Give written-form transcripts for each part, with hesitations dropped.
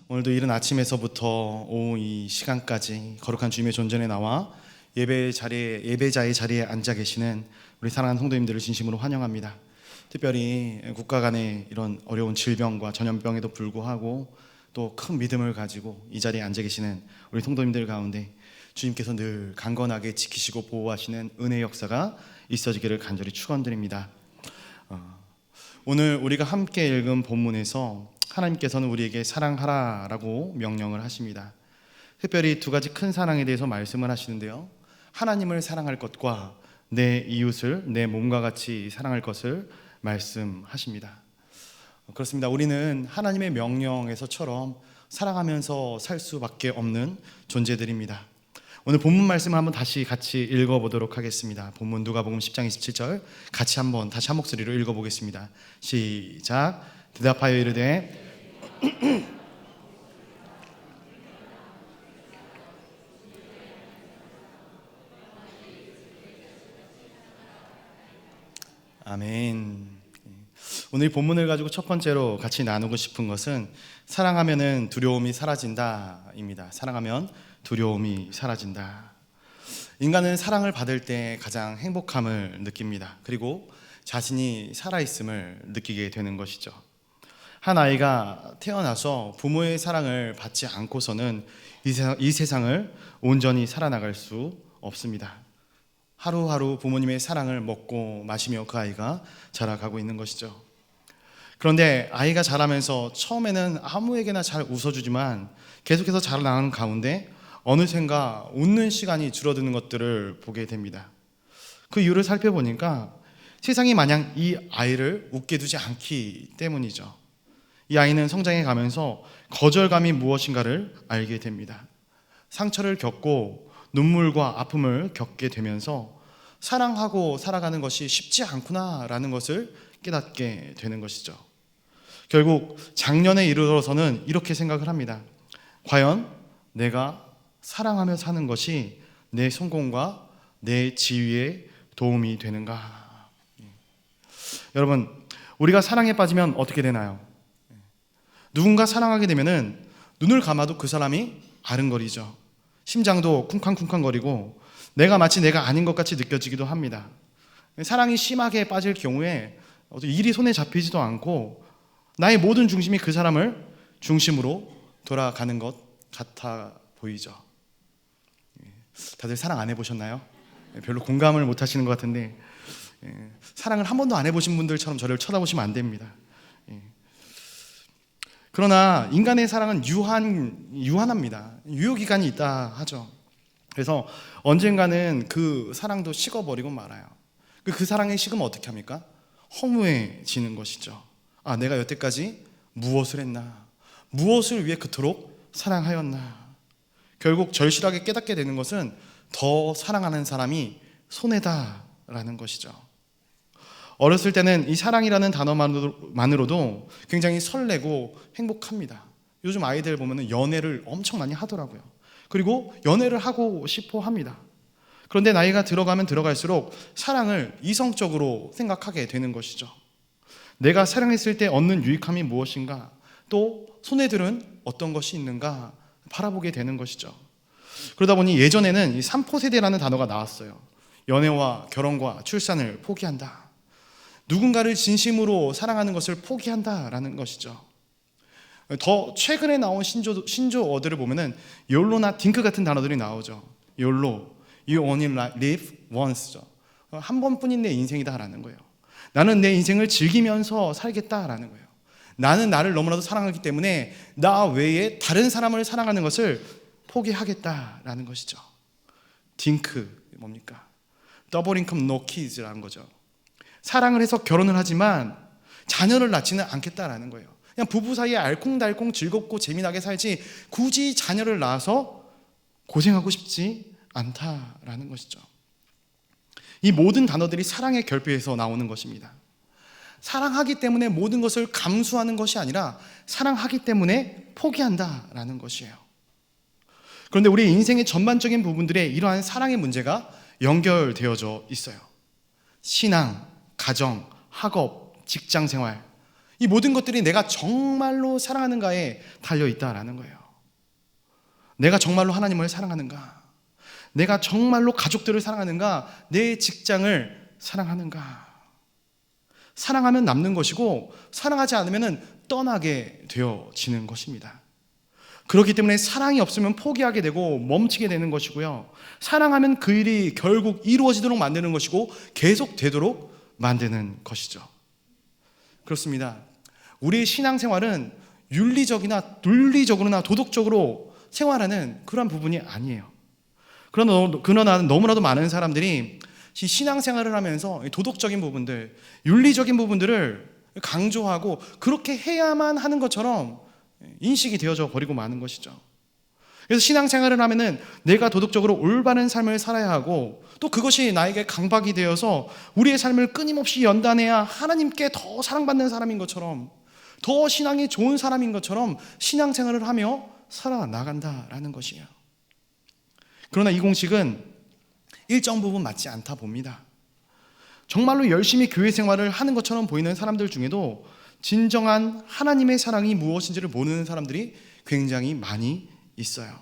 오늘도 이른 아침에서부터 오후 이 시간까지 거룩한 주님의 존전에 나와 예배자의 자리에 앉아 계시는 우리 사랑하는 성도님들을 진심으로 환영합니다. 특별히 국가 간의 이런 어려운 질병과 전염병에도 불구하고 또 큰 믿음을 가지고 이 자리에 앉아 계시는 우리 성도님들 가운데 주님께서 늘 강건하게 지키시고 보호하시는 은혜의 역사가 있어지기를 간절히 축원드립니다. 오늘 우리가 함께 읽은 본문에서 하나님께서는 우리에게 사랑하라라고 명령을 하십니다. 특별히 두 가지 큰 사랑에 대해서 말씀을 하시는데요, 하나님을 사랑할 것과 내 이웃을 내 몸과 같이 사랑할 것을 말씀하십니다. 그렇습니다. 우리는 하나님의 명령에서처럼 사랑하면서 살 수밖에 없는 존재들입니다. 오늘 본문 말씀을 한번 다시 같이 읽어보도록 하겠습니다. 본문 누가복음 10장 27절 같이 한번 다시 한 목소리로 읽어보겠습니다. 시작. 대답하여 이르되 아멘. 오늘 본문을 가지고 첫 번째로 같이 나누고 싶은 것은 사랑하면은 두려움이 사라진다입니다. 사랑하면 두려움이 사라진다. 인간은 사랑을 받을 때 가장 행복함을 느낍니다. 그리고 자신이 살아있음을 느끼게 되는 것이죠. 한 아이가 태어나서 부모의 사랑을 받지 않고서는 이 세상을 온전히 살아나갈 수 없습니다. 하루하루 부모님의 사랑을 먹고 마시며 그 아이가 자라가고 있는 것이죠. 그런데 아이가 자라면서 처음에는 아무에게나 잘 웃어주지만 계속해서 자라나는 가운데 어느샌가 웃는 시간이 줄어드는 것들을 보게 됩니다. 그 이유를 살펴보니까 세상이 마냥 이 아이를 웃게 두지 않기 때문이죠. 이 아이는 성장해 가면서 거절감이 무엇인가를 알게 됩니다. 상처를 겪고 눈물과 아픔을 겪게 되면서 사랑하고 살아가는 것이 쉽지 않구나라는 것을 깨닫게 되는 것이죠. 결국 작년에 이르러서는 이렇게 생각을 합니다. 과연 내가 사랑하며 사는 것이 내 성공과 내 지위에 도움이 되는가? 여러분, 우리가 사랑에 빠지면 어떻게 되나요? 누군가 사랑하게 되면은 눈을 감아도 그 사람이 아른거리죠. 심장도 쿵쾅쿵쾅거리고 마치 내가 아닌 것 같이 느껴지기도 합니다. 사랑이 심하게 빠질 경우에 일이 손에 잡히지도 않고 나의 모든 중심이 그 사람을 중심으로 돌아가는 것 같아 보이죠. 다들 사랑 안 해보셨나요? 별로 공감을 못 하시는 것 같은데, 사랑을 한 번도 안 해보신 분들처럼 저를 쳐다보시면 안 됩니다. 그러나 인간의 사랑은 유한합니다. 유효기간이 있다 하죠. 그래서 언젠가는 그 사랑도 식어버리고 말아요. 그 사랑이 식으면 어떻게 합니까? 허무해지는 것이죠. 내가 여태까지 무엇을 했나? 무엇을 위해 그토록 사랑하였나? 결국 절실하게 깨닫게 되는 것은 더 사랑하는 사람이 손해다라는 것이죠. 어렸을 때는 이 사랑이라는 단어만으로도 굉장히 설레고 행복합니다. 요즘 아이들 보면 연애를 엄청 많이 하더라고요. 그리고 연애를 하고 싶어 합니다. 그런데 나이가 들어가면 들어갈수록 사랑을 이성적으로 생각하게 되는 것이죠. 내가 사랑했을 때 얻는 유익함이 무엇인가, 또 손해들은 어떤 것이 있는가 바라보게 되는 것이죠. 그러다 보니 예전에는 이 3포 세대라는 단어가 나왔어요. 연애와 결혼과 출산을 포기한다. 누군가를 진심으로 사랑하는 것을 포기한다라는 것이죠. 더 최근에 나온 신조어들을 보면은 YOLO나 딩크 같은 단어들이 나오죠. YOLO, You only live once죠. 한 번뿐인 내 인생이다라는 거예요. 나는 내 인생을 즐기면서 살겠다라는 거예요. 나는 나를 너무나도 사랑하기 때문에 나 외에 다른 사람을 사랑하는 것을 포기하겠다라는 것이죠. 딩크 뭡니까? 더블 인컴 노 키즈라는 거죠. 사랑을 해서 결혼을 하지만 자녀를 낳지는 않겠다라는 거예요. 그냥 부부 사이에 알콩달콩 즐겁고 재미나게 살지 굳이 자녀를 낳아서 고생하고 싶지 않다라는 것이죠. 이 모든 단어들이 사랑의 결핍에서 나오는 것입니다. 사랑하기 때문에 모든 것을 감수하는 것이 아니라 사랑하기 때문에 포기한다라는 것이에요. 그런데 우리 인생의 전반적인 부분들에 이러한 사랑의 문제가 연결되어져 있어요. 신앙, 가정, 학업, 직장 생활, 이 모든 것들이 내가 정말로 사랑하는가에 달려있다라는 거예요. 내가 정말로 하나님을 사랑하는가? 내가 정말로 가족들을 사랑하는가? 내 직장을 사랑하는가? 사랑하면 남는 것이고 사랑하지 않으면 떠나게 되어지는 것입니다. 그렇기 때문에 사랑이 없으면 포기하게 되고 멈추게 되는 것이고요. 사랑하면 그 일이 결국 이루어지도록 만드는 것이고 계속되도록 만드는 것이죠. 그렇습니다. 우리의 신앙생활은 윤리적이나 논리적으로나 도덕적으로 생활하는 그런 부분이 아니에요. 그러나 너무나도 많은 사람들이 신앙생활을 하면서 도덕적인 부분들, 윤리적인 부분들을 강조하고 그렇게 해야만 하는 것처럼 인식이 되어져 버리고 마는 것이죠. 그래서 신앙생활을 하면은 내가 도덕적으로 올바른 삶을 살아야 하고 또 그것이 나에게 강박이 되어서 우리의 삶을 끊임없이 연단해야 하나님께 더 사랑받는 사람인 것처럼, 더 신앙이 좋은 사람인 것처럼 신앙생활을 하며 살아나간다라는 것이에요. 그러나 이 공식은 일정 부분 맞지 않다 봅니다. 정말로 열심히 교회 생활을 하는 것처럼 보이는 사람들 중에도 진정한 하나님의 사랑이 무엇인지를 모르는 사람들이 굉장히 많이 있어요.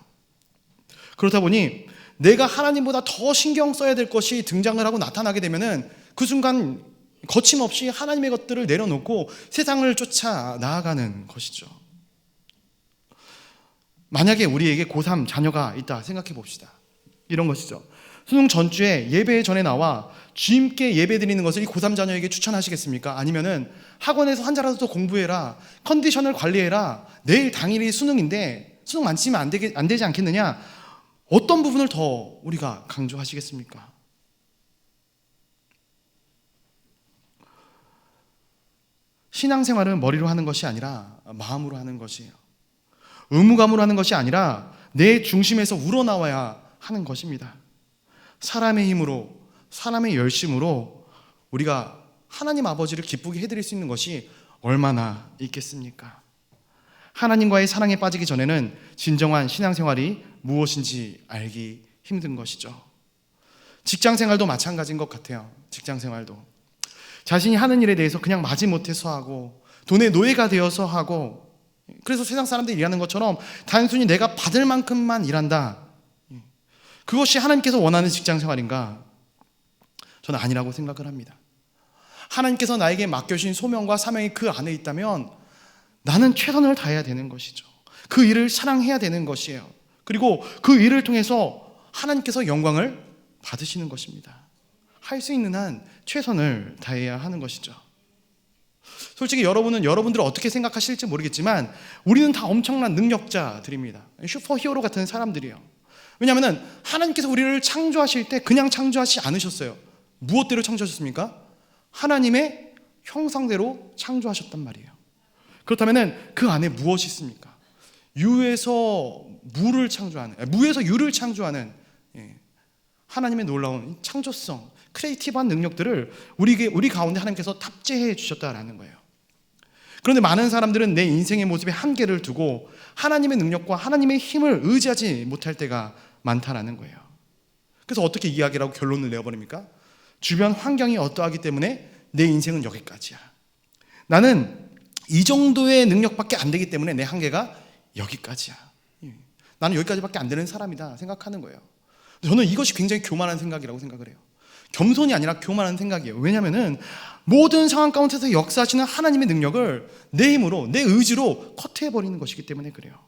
그렇다 보니 내가 하나님보다 더 신경 써야 될 것이 등장을 하고 나타나게 되면은 그 순간 거침없이 하나님의 것들을 내려놓고 세상을 쫓아 나아가는 것이죠. 만약에 우리에게 고3 자녀가 있다 생각해 봅시다. 이런 것이죠. 수능 전주에 예배 전에 나와 주님께 예배 드리는 것을 이 고3 자녀에게 추천하시겠습니까? 아니면은 학원에서 한자라도 더 공부해라, 컨디션을 관리해라, 내일 당일이 수능인데 수능 만치면 안 되지 않겠느냐? 어떤 부분을 더 우리가 강조하시겠습니까? 신앙생활은 머리로 하는 것이 아니라 마음으로 하는 것이에요. 의무감으로 하는 것이 아니라 내 중심에서 우러나와야 하는 것입니다. 사람의 힘으로, 사람의 열심으로 우리가 하나님 아버지를 기쁘게 해드릴 수 있는 것이 얼마나 있겠습니까? 하나님과의 사랑에 빠지기 전에는 진정한 신앙생활이 무엇인지 알기 힘든 것이죠. 직장생활도 마찬가지인 것 같아요. 직장생활도 자신이 하는 일에 대해서 그냥 마지못해서 하고 돈의 노예가 되어서 하고, 그래서 세상 사람들이 일하는 것처럼 단순히 내가 받을 만큼만 일한다, 그것이 하나님께서 원하는 직장생활인가? 저는 아니라고 생각을 합니다. 하나님께서 나에게 맡겨주신 소명과 사명이 그 안에 있다면 나는 최선을 다해야 되는 것이죠. 그 일을 사랑해야 되는 것이에요. 그리고 그 일을 통해서 하나님께서 영광을 받으시는 것입니다. 할 수 있는 한 최선을 다해야 하는 것이죠. 솔직히 여러분들 어떻게 생각하실지 모르겠지만 우리는 다 엄청난 능력자들입니다. 슈퍼히어로 같은 사람들이에요. 왜냐하면 하나님께서 우리를 창조하실 때 그냥 창조하지 않으셨어요. 무엇대로 창조하셨습니까? 하나님의 형상대로 창조하셨단 말이에요. 그렇다면 그 안에 무엇이 있습니까? 무에서 유를 창조하는 하나님의 놀라운 창조성, 크리에이티브한 능력들을 우리 가운데 하나님께서 탑재해 주셨다라는 거예요. 그런데 많은 사람들은 내 인생의 모습에 한계를 두고 하나님의 능력과 하나님의 힘을 의지하지 못할 때가 많다라는 거예요. 그래서 어떻게 이야기라고 결론을 내어버립니까? 주변 환경이 어떠하기 때문에 내 인생은 여기까지야. 나는 이 정도의 능력밖에 안 되기 때문에 내 한계가 여기까지야. 나는 여기까지밖에 안 되는 사람이다 생각하는 거예요. 저는 이것이 굉장히 교만한 생각이라고 생각을 해요. 겸손이 아니라 교만한 생각이에요. 왜냐하면 모든 상황 가운데서 역사하시는 하나님의 능력을 내 힘으로, 내 의지로 커트해버리는 것이기 때문에 그래요.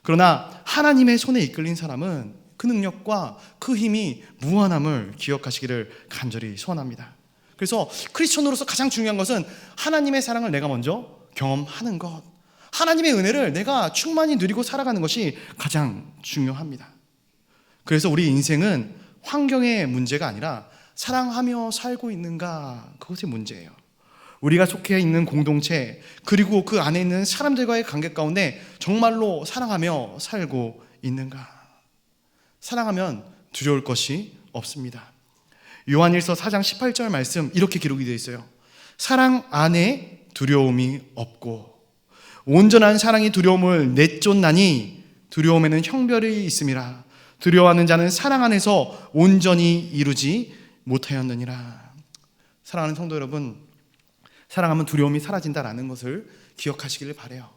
그러나 하나님의 손에 이끌린 사람은 그 능력과 그 힘이 무한함을 기억하시기를 간절히 소원합니다. 그래서 크리스천으로서 가장 중요한 것은 하나님의 사랑을 내가 먼저 경험하는 것, 하나님의 은혜를 내가 충만히 누리고 살아가는 것이 가장 중요합니다. 그래서 우리 인생은 환경의 문제가 아니라 사랑하며 살고 있는가, 그것이 문제예요. 우리가 속해 있는 공동체, 그리고 그 안에 있는 사람들과의 관계 가운데 정말로 사랑하며 살고 있는가. 사랑하면 두려울 것이 없습니다. 요한일서 4장 18절 말씀 이렇게 기록이 되어 있어요. 사랑 안에 두려움이 없고 온전한 사랑이 두려움을 내쫓나니 두려움에는 형별이 있음이라. 두려워하는 자는 사랑 안에서 온전히 이루지 못하였느니라. 사랑하는 성도 여러분, 사랑하면 두려움이 사라진다라는 것을 기억하시기를 바라요.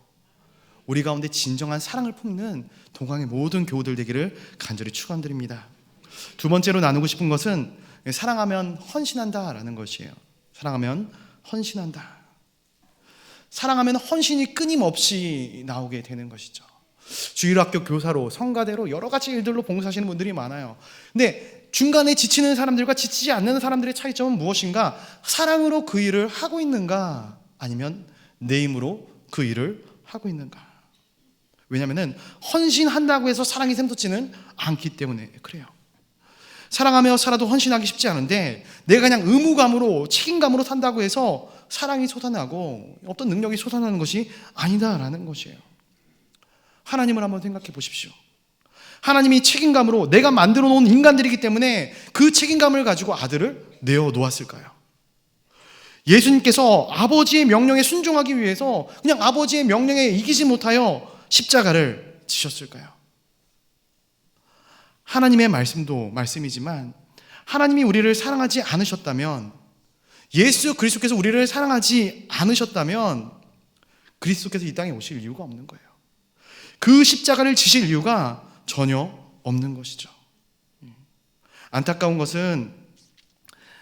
우리 가운데 진정한 사랑을 품는 동강의 모든 교우들 되기를 간절히 축원드립니다. 두 번째로 나누고 싶은 것은 사랑하면 헌신한다라는 것이에요. 사랑하면 헌신한다. 사랑하면 헌신이 끊임없이 나오게 되는 것이죠. 주일학교 교사로, 성가대로 여러 가지 일들로 봉사하시는 분들이 많아요. 근데 중간에 지치는 사람들과 지치지 않는 사람들의 차이점은 무엇인가? 사랑으로 그 일을 하고 있는가? 아니면 내 힘으로 그 일을 하고 있는가? 왜냐하면 헌신한다고 해서 사랑이 샘솟지는 않기 때문에 그래요. 사랑하며 살아도 헌신하기 쉽지 않은데 내가 그냥 의무감으로, 책임감으로 산다고 해서 사랑이 솟아나고 어떤 능력이 솟아나는 것이 아니다라는 것이에요. 하나님을 한번 생각해 보십시오. 하나님이 책임감으로 내가 만들어 놓은 인간들이기 때문에 그 책임감을 가지고 아들을 내어 놓았을까요? 예수님께서 아버지의 명령에 순종하기 위해서 그냥 아버지의 명령에 이기지 못하여 십자가를 지셨을까요? 하나님의 말씀도 말씀이지만 하나님이 우리를 사랑하지 않으셨다면, 예수 그리스도께서 우리를 사랑하지 않으셨다면 그리스도께서 이 땅에 오실 이유가 없는 거예요. 그 십자가를 지실 이유가 전혀 없는 것이죠. 안타까운 것은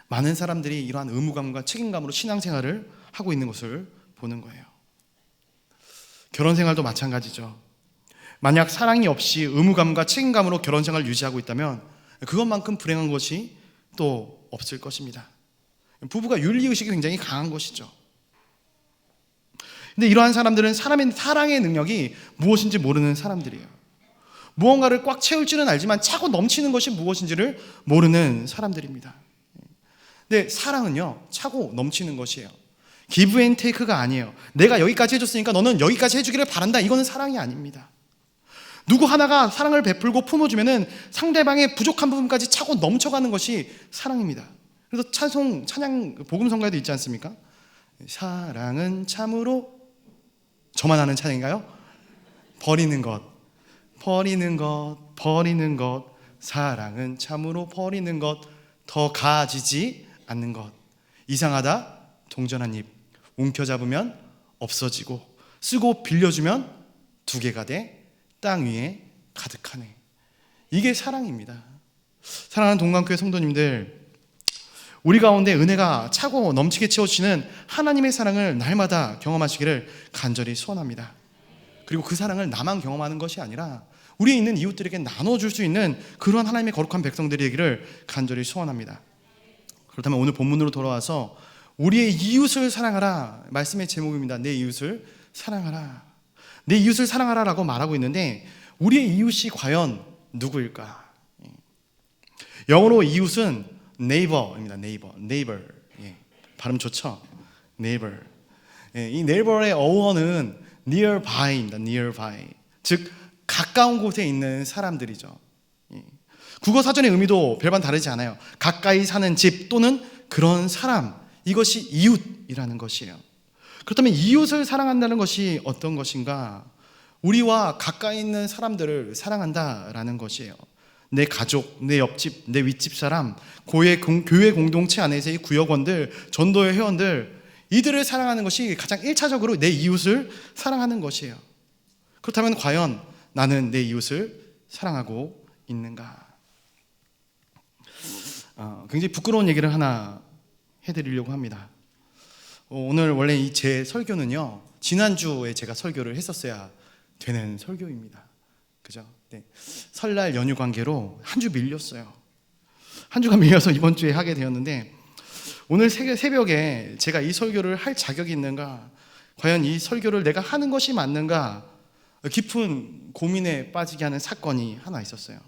많은 사람들이 이러한 의무감과 책임감으로 신앙생활을 하고 있는 것을 보는 거예요. 결혼생활도 마찬가지죠. 만약 사랑이 없이 의무감과 책임감으로 결혼생활을 유지하고 있다면 그것만큼 불행한 것이 또 없을 것입니다. 부부가 윤리의식이 굉장히 강한 것이죠. 근데 이러한 사람들은 사랑의 능력이 무엇인지 모르는 사람들이에요. 무언가를 꽉 채울 줄은 알지만 차고 넘치는 것이 무엇인지를 모르는 사람들입니다. 근데 사랑은요, 차고 넘치는 것이에요. 기브 앤 테이크가 아니에요. 내가 여기까지 해줬으니까 너는 여기까지 해주기를 바란다. 이거는 사랑이 아닙니다. 누구 하나가 사랑을 베풀고 품어주면은 상대방의 부족한 부분까지 차고 넘쳐가는 것이 사랑입니다. 그래서 찬양 복음성가에도 있지 않습니까? 사랑은 참으로, 저만 아는 찬양인가요? 버리는 것, 버리는 것, 버리는 것. 사랑은 참으로 버리는 것, 더 가지지 않는 것. 이상하다, 동전 한 입. 움켜잡으면 없어지고, 쓰고 빌려주면 두 개가 돼 땅 위에 가득하네. 이게 사랑입니다. 사랑하는 동강교회 성도님들, 우리 가운데 은혜가 차고 넘치게 채워주시는 하나님의 사랑을 날마다 경험하시기를 간절히 소원합니다. 그리고 그 사랑을 나만 경험하는 것이 아니라 우리에 있는 이웃들에게 나눠줄 수 있는 그런 하나님의 거룩한 백성들이 되기를 간절히 소원합니다. 그렇다면 오늘 본문으로 돌아와서 우리의 이웃을 사랑하라, 말씀의 제목입니다. 내 이웃을 사랑하라. 내 이웃을 사랑하라 라고 말하고 있는데 우리의 이웃이 과연 누구일까? 영어로 이웃은 neighbor입니다. neighbor. 발음 좋죠? neighbor. 이 neighbor의 어원은 nearby입니다. nearby. 즉 가까운 곳에 있는 사람들이죠. 국어 사전의 의미도 별반 다르지 않아요. 가까이 사는 집 또는 그런 사람, 이것이 이웃이라는 것이에요. 그렇다면 이웃을 사랑한다는 것이 어떤 것인가? 우리와 가까이 있는 사람들을 사랑한다라는 것이에요. 내 가족, 내 옆집, 내 윗집 사람, 교회 공동체 안에서의 구역원들, 전도회 회원들, 이들을 사랑하는 것이 가장 1차적으로 내 이웃을 사랑하는 것이에요. 그렇다면 과연 나는 내 이웃을 사랑하고 있는가? 굉장히 부끄러운 얘기를 하나 해드리려고 합니다. 오늘 원래 제 설교는요, 지난주에 제가 설교를 했었어야 되는 설교입니다. 그죠? 네. 설날 연휴 관계로 한 주 밀렸어요. 한 주가 밀려서 이번 주에 하게 되었는데, 오늘 새벽에 제가 이 설교를 할 자격이 있는가, 과연 이 설교를 내가 하는 것이 맞는가, 깊은 고민에 빠지게 하는 사건이 하나 있었어요.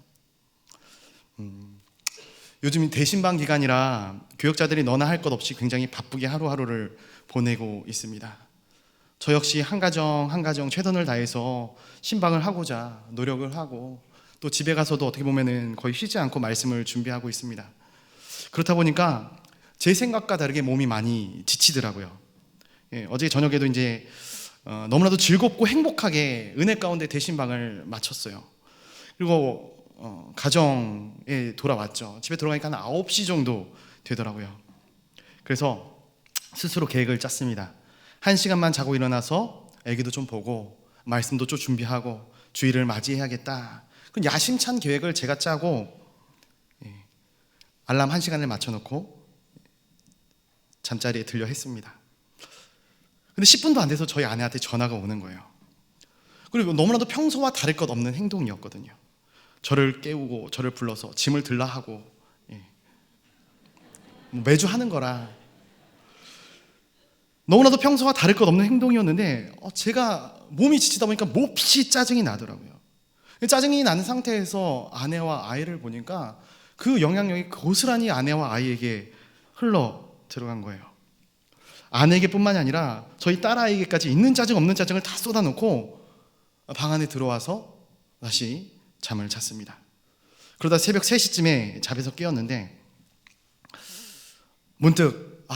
요즘 대신방 기간이라 교역자들이 너나 할 것 없이 굉장히 바쁘게 하루하루를 보내고 있습니다. 저 역시 한 가정 최선을 다해서 신방을 하고자 노력을 하고, 또 집에 가서도 어떻게 보면은 거의 쉬지 않고 말씀을 준비하고 있습니다. 그렇다 보니까 제 생각과 다르게 몸이 많이 지치더라고요. 어제 저녁에도 이제 너무나도 즐겁고 행복하게 은혜 가운데 대신방을 마쳤어요. 그리고 가정에 돌아왔죠. 집에 들어가니까 한 9시 정도 되더라고요. 그래서 스스로 계획을 짰습니다. 1시간만 자고 일어나서 애기도 좀 보고 말씀도 좀 준비하고 주일을 맞이해야겠다. 그 야심찬 계획을 제가 짜고 알람 1시간을 맞춰놓고 잠자리에 들려 했습니다. 근데 10분도 안 돼서 저희 아내한테 전화가 오는 거예요. 그리고 너무나도 평소와 다를 것 없는 행동이었거든요. 저를 깨우고 저를 불러서 짐을 들라 하고 매주 하는 거라 너무나도 평소와 다를 것 없는 행동이었는데 제가 몸이 지치다 보니까 몹시 짜증이 나더라고요. 짜증이 나는 상태에서 아내와 아이를 보니까 그 영향력이 고스란히 아내와 아이에게 흘러 들어간 거예요. 아내에게뿐만이 아니라 저희 딸아이에게까지 있는 짜증 없는 짜증을 다 쏟아놓고 방 안에 들어와서 다시 잠을 잤습니다. 그러다 새벽 3시쯤에 잠에서 깨었는데 문득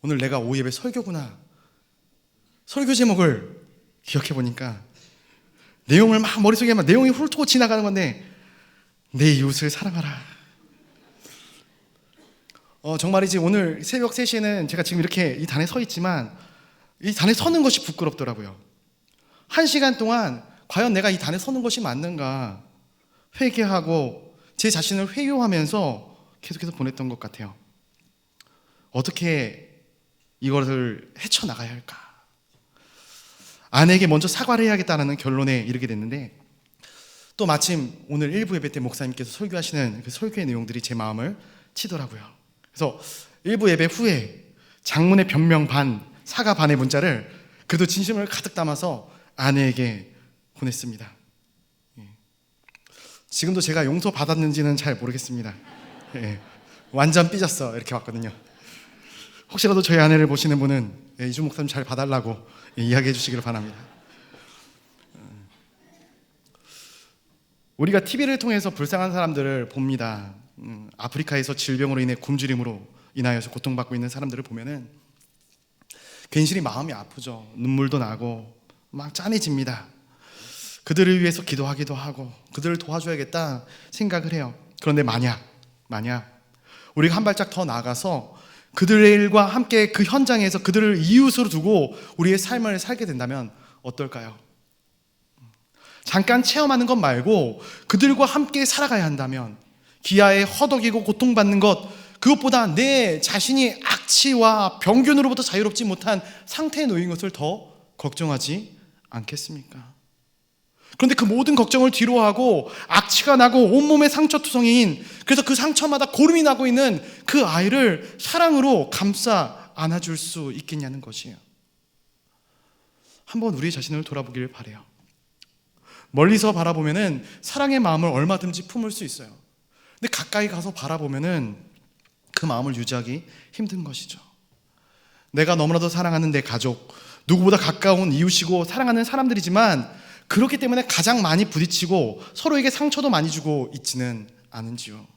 오늘 내가 오예배 설교구나. 설교 제목을 기억해 보니까 내용을 막 머릿속에 막 내용이 훑고 지나가는 건데 내 이웃을 사랑하라. 정말이지 오늘 새벽 3시에는 제가 지금 이렇게 이 단에 서 있지만 이 단에 서는 것이 부끄럽더라고요. 1시간 동안 과연 내가 이 단에 서는 것이 맞는가 회개하고 제 자신을 회유하면서 계속해서 보냈던 것 같아요. 어떻게 이것을 헤쳐나가야 할까? 아내에게 먼저 사과를 해야겠다는 결론에 이르게 됐는데 또 마침 오늘 일부 예배 때 목사님께서 설교하시는 그 설교의 내용들이 제 마음을 치더라고요. 그래서 일부 예배 후에 장문의 변명 반, 사과 반의 문자를 그래도 진심을 가득 담아서 아내에게 보냈습니다. 지금도 제가 용서 받았는지는 잘 모르겠습니다. 완전 삐졌어 이렇게 왔거든요. 혹시라도 저희 아내를 보시는 분은 이준 목사님 잘 봐달라고 이야기해 주시기를 바랍니다. 우리가 TV를 통해서 불쌍한 사람들을 봅니다. 아프리카에서 질병으로 인해 굶주림으로 인하여서 고통받고 있는 사람들을 보면은 괜시리 마음이 아프죠. 눈물도 나고 막 짠해집니다. 그들을 위해서 기도하기도 하고 그들을 도와줘야겠다 생각을 해요. 그런데 만약 우리가 한 발짝 더 나아가서 그들과 함께 그 현장에서 그들을 이웃으로 두고 우리의 삶을 살게 된다면 어떨까요? 잠깐 체험하는 것 말고 그들과 함께 살아가야 한다면 기아에 허덕이고 고통받는 것 그것보다 내 자신이 악취와 병균으로부터 자유롭지 못한 상태에 놓인 것을 더 걱정하지 않겠습니까? 그런데 그 모든 걱정을 뒤로하고 악취가 나고 온몸에 상처투성이인 그래서 그 상처마다 고름이 나고 있는 그 아이를 사랑으로 감싸 안아줄 수 있겠냐는 것이에요. 한번 우리 자신을 돌아보기를 바라요. 멀리서 바라보면은 사랑의 마음을 얼마든지 품을 수 있어요. 근데 가까이 가서 바라보면은 그 마음을 유지하기 힘든 것이죠. 내가 너무나도 사랑하는 내 가족, 누구보다 가까운 이웃이고 사랑하는 사람들이지만 그렇기 때문에 가장 많이 부딪히고 서로에게 상처도 많이 주고 있지는 않은지요.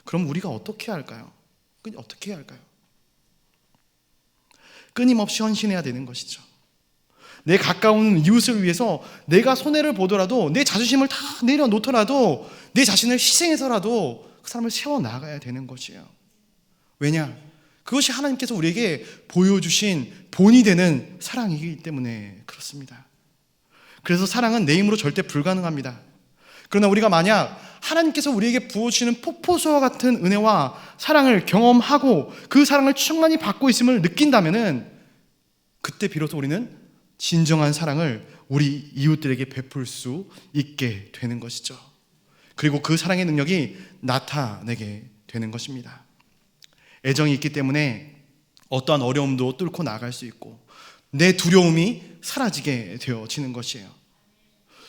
그럼 우리가 어떻게 할까요? 어떻게 해야 할까요? 끊임없이 헌신해야 되는 것이죠. 내 가까운 이웃을 위해서 내가 손해를 보더라도 내 자존심을 다 내려놓더라도 내 자신을 희생해서라도 그 사람을 세워나가야 되는 것이에요. 왜냐? 그것이 하나님께서 우리에게 보여주신 본이 되는 사랑이기 때문에 그렇습니다. 그래서 사랑은 내 힘으로 절대 불가능합니다. 그러나 우리가 만약 하나님께서 우리에게 부어주시는 폭포수와 같은 은혜와 사랑을 경험하고 그 사랑을 충만히 받고 있음을 느낀다면은 그때 비로소 우리는 진정한 사랑을 우리 이웃들에게 베풀 수 있게 되는 것이죠. 그리고 그 사랑의 능력이 나타내게 되는 것입니다. 애정이 있기 때문에 어떠한 어려움도 뚫고 나갈 수 있고 내 두려움이 사라지게 되어지는 것이에요.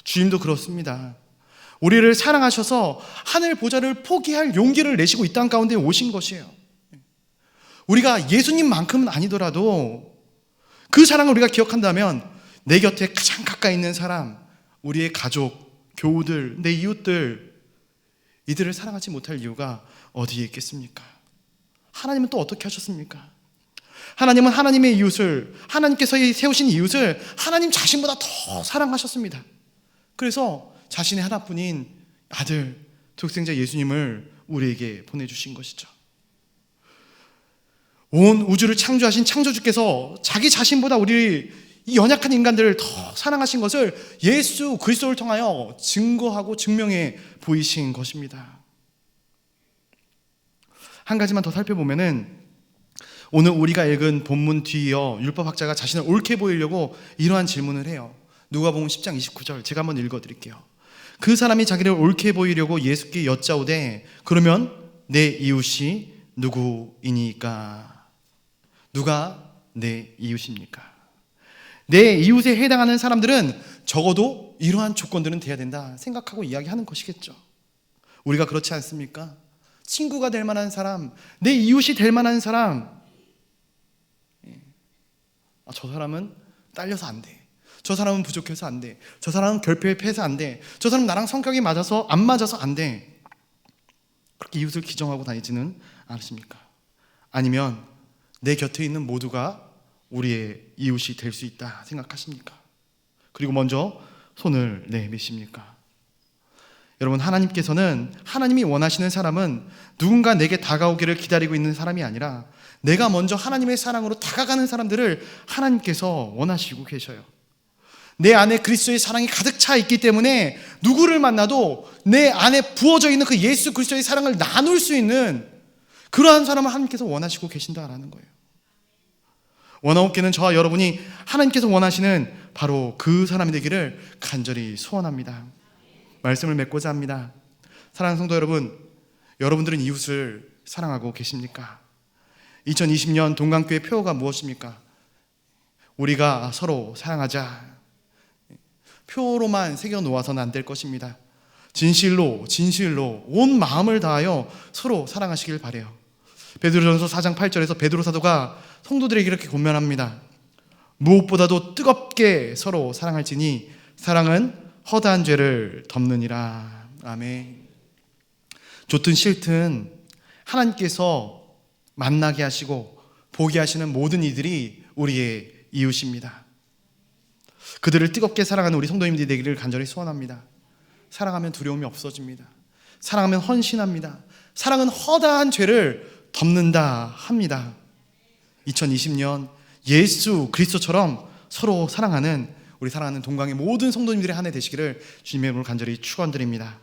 주님도 그렇습니다. 우리를 사랑하셔서 하늘 보좌를 포기할 용기를 내시고 이 땅 가운데 오신 것이에요. 우리가 예수님만큼은 아니더라도 그 사랑을 우리가 기억한다면 내 곁에 가장 가까이 있는 사람, 우리의 가족, 교우들, 내 이웃들, 이들을 사랑하지 못할 이유가 어디에 있겠습니까? 하나님은 또 어떻게 하셨습니까? 하나님은 하나님의 이웃을, 하나님께서 세우신 이웃을 하나님 자신보다 더 사랑하셨습니다. 그래서 자신의 하나뿐인 아들, 독생자 예수님을 우리에게 보내주신 것이죠. 온 우주를 창조하신 창조주께서 자기 자신보다 우리 이 연약한 인간들을 더 사랑하신 것을 예수 그리스도를 통하여 증거하고 증명해 보이신 것입니다. 한 가지만 더 살펴보면은 오늘 우리가 읽은 본문 뒤이어 율법학자가 자신을 옳게 보이려고 이러한 질문을 해요. 누가복음 10장 29절 제가 한번 읽어드릴게요. 그 사람이 자기를 옳게 보이려고 예수께 여짜오되 그러면 내 이웃이 누구이니까? 누가 내 이웃입니까? 내 이웃에 해당하는 사람들은 적어도 이러한 조건들은 돼야 된다 생각하고 이야기하는 것이겠죠. 우리가 그렇지 않습니까? 친구가 될 만한 사람, 내 이웃이 될 만한 사람, 저 사람은 딸려서 안 돼, 저 사람은 부족해서 안 돼, 저 사람은 결핍에 패해서 안 돼, 저 사람은 나랑 성격이 맞아서 안 맞아서 안 돼, 그렇게 이웃을 기정하고 다니지는 않으십니까? 아니면 내 곁에 있는 모두가 우리의 이웃이 될 수 있다 생각하십니까? 그리고 먼저 손을 내미십니까? 여러분, 하나님께서는 하나님이 원하시는 사람은 누군가 내게 다가오기를 기다리고 있는 사람이 아니라 내가 먼저 하나님의 사랑으로 다가가는 사람들을 하나님께서 원하시고 계셔요. 내 안에 그리스도의 사랑이 가득 차 있기 때문에 누구를 만나도 내 안에 부어져 있는 그 예수 그리스도의 사랑을 나눌 수 있는 그러한 사람을 하나님께서 원하시고 계신다라는 거예요. 원어업계는 저와 여러분이 하나님께서 원하시는 바로 그 사람이 되기를 간절히 소원합니다. 말씀을 맺고자 합니다. 사랑하는 성도 여러분, 여러분들은 이웃을 사랑하고 계십니까? 2020년 동강교회 표어가 무엇입니까? 우리가 서로 사랑하자. 표로만 새겨놓아서는 안 될 것입니다. 진실로 온 마음을 다하여 서로 사랑하시길 바라요. 베드로전서 4장 8절에서 베드로 사도가 성도들에게 이렇게 권면합니다. 무엇보다도 뜨겁게 서로 사랑할지니 사랑은 허다한 죄를 덮느니라. 아멘. 좋든 싫든 하나님께서 만나게 하시고 보게 하시는 모든 이들이 우리의 이웃입니다. 그들을 뜨겁게 사랑하는 우리 성도님들이 되기를 간절히 소원합니다. 사랑하면 두려움이 없어집니다. 사랑하면 헌신합니다. 사랑은 허다한 죄를 덮는다 합니다. 2020년 예수 그리스도처럼 서로 사랑하는 우리 사랑하는 동강의 모든 성도님들의 한 해 되시기를 주님의 이름으로 간절히 축원드립니다.